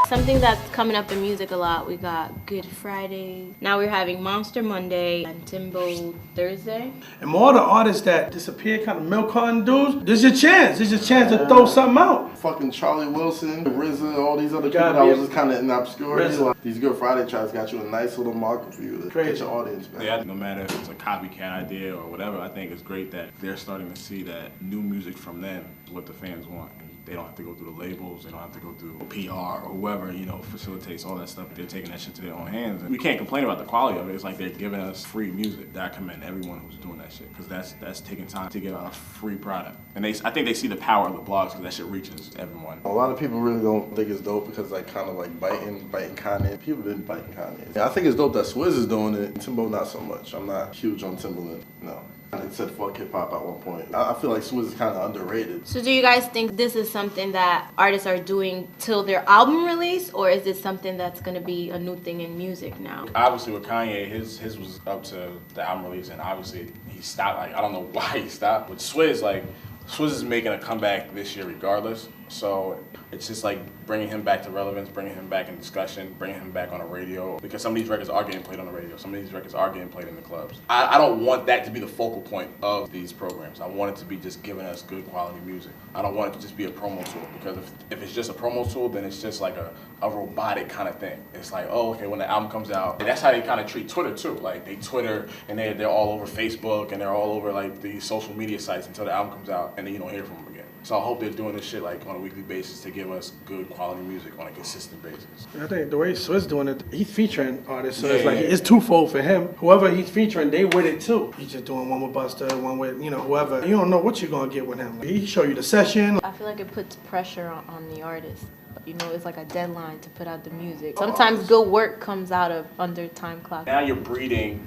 Something that's coming up in music a lot, we got Good Friday. Now we're having Monster Monday and Timbo Thursday. And more the artists that disappear, kind of milk carton dudes, this is your chance. This is your chance to throw something out. Fucking Charlie Wilson, RZA, all these other people that was just kind of in obscurity. Like, these Good Friday tracks got you a nice little market for you to get your audience back. Yeah, no matter if it's a copycat idea or whatever, I think it's great that they're starting to see that new music from them is what the fans want. They don't have to go through the labels, they don't have to go through PR or whoever, you know, facilitates all that stuff. They're taking that shit to their own hands. And we can't complain about the quality of it. It's like they're giving us free music. I commend everyone who's doing that shit, because that's taking time to give out a free product. And I think they see the power of the blogs, because that shit reaches everyone. A lot of people really don't think it's dope because like kind of like biting Kanye. People been biting Kanye. Yeah, I think it's dope that Swizz is doing it. Timbo not so much. I'm not huge on Timbaland, no. It said fuck hip hop at one point. I feel like Swizz is kind of underrated. So do you guys think this is something that artists are doing till their album release, or is this something that's going to be a new thing in music now? Obviously with Kanye, his was up to the album release, and obviously he stopped. Like, I don't know why he stopped. With Swizz, like, Swizz is making a comeback this year regardless. So it's just like bringing him back to relevance, bringing him back in discussion, bringing him back on the radio, because some of these records are getting played on the radio. Some of these records are getting played in the clubs. I don't want that to be the focal point of these programs. I want it to be just giving us good quality music. I don't want it to just be a promo tool, because if it's just a promo tool, then it's just like a robotic kind of thing. It's like, oh, okay, when the album comes out, and that's how they kind of treat Twitter too. Like, they Twitter and they're all over Facebook and they're all over like the social media sites until the album comes out, and then you don't hear from them again. So I hope they're doing this shit like on a weekly basis to give us good quality music on a consistent basis. I think the way Swizz doing it, he's featuring artists, so it's like it's twofold for him. Whoever he's featuring, they with it too. He's just doing one with Busta, one with, you know, whoever. You don't know what you're gonna get with him. He show you the session. I feel like it puts pressure on the artist. You know, it's like a deadline to put out the music. Sometimes good work comes out of under time clock. Now you're breeding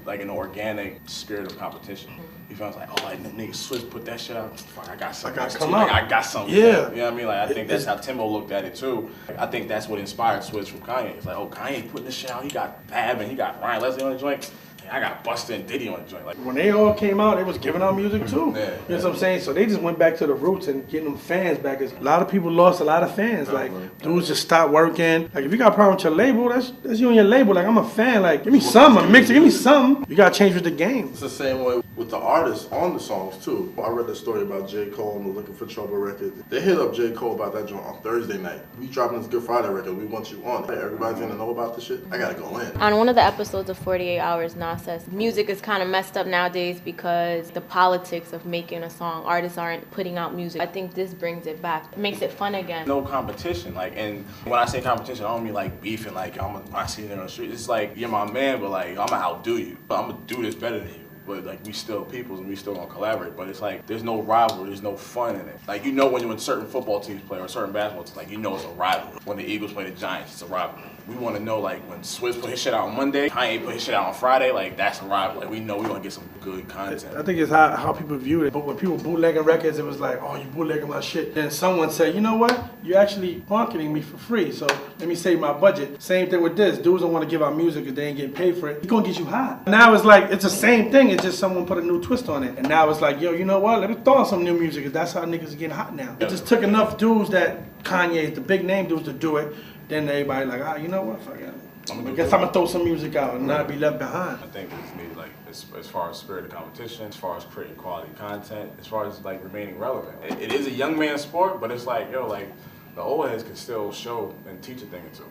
like an organic spirit of competition. You feel like, oh, like, nigga Swizz put that shit out. Fuck, I got something. I got something. Yeah. You know what I mean? Like, I think that's how Timbo looked at it too. I think that's what inspired Swizz from Kanye. It's like, oh, Kanye putting this shit out. He got Fab and he got Ryan Leslie on the joint. I got Busta and Diddy on the joint. Like, when they all came out, they was giving out music too. Yeah, you know what I'm saying? So they just went back to the roots and getting them fans back. A lot of people lost a lot of fans. Like, dudes just stopped working. Like, if you got a problem with your label, that's you and your label. Like, I'm a fan. Like, give me something. I'm mixing. Give me something. You gotta change with the game. It's the same way with the artists on the songs too. I read the story about J. Cole and the Looking for Trouble record. They hit up J. Cole about that joint on Thursday night. We dropping this Good Friday record. We want you on it. Hey, everybody's gonna know about this shit. I gotta go in. On one of the episodes of 48 Hours, Nas says music is kind of messed up nowadays because the politics of making a song. Artists aren't putting out music. I think this brings it back. It makes it fun again. No competition. Like, and when I say competition, I don't mean like beefing. Like, I see it on the street. It's like, you're my man, but like, I'm gonna outdo you. I'm gonna do this better than you. But like, we still peoples and we still gonna collaborate. But it's like, there's no rivalry, there's no fun in it. Like, you know when certain football teams play or certain basketball teams, like, you know it's a rivalry. When the Eagles play the Giants, it's a rivalry. We want to know, like, when Swizz put his shit out on Monday, Kanye put his shit out on Friday, like, that's a rivalry. Like, we know we gonna get some good content. I think it's how people view it. But when people bootlegging records, it was like, oh, you bootlegging my shit. Then someone said, you know what? You're actually marketing me for free, so let me save my budget. Same thing with this. Dudes don't want to give out music if they ain't getting paid for it. It's gonna get you hot. Now it's like, it's the same thing. It's just someone put a new twist on it. And now it's like, yo, you know what? Let me throw on some new music, because that's how niggas are getting hot now. It just took enough dudes that Kanye, the big name dudes, to do it. Then everybody like, ah, you know what? Fuck it. I guess I'm gonna throw some music out and not be left behind. I think it's needed, like, as far as spirit of competition, as far as creating quality content, as far as like remaining relevant. It is a young man's sport, but it's like, yo, like, the old heads can still show and teach a thing or two.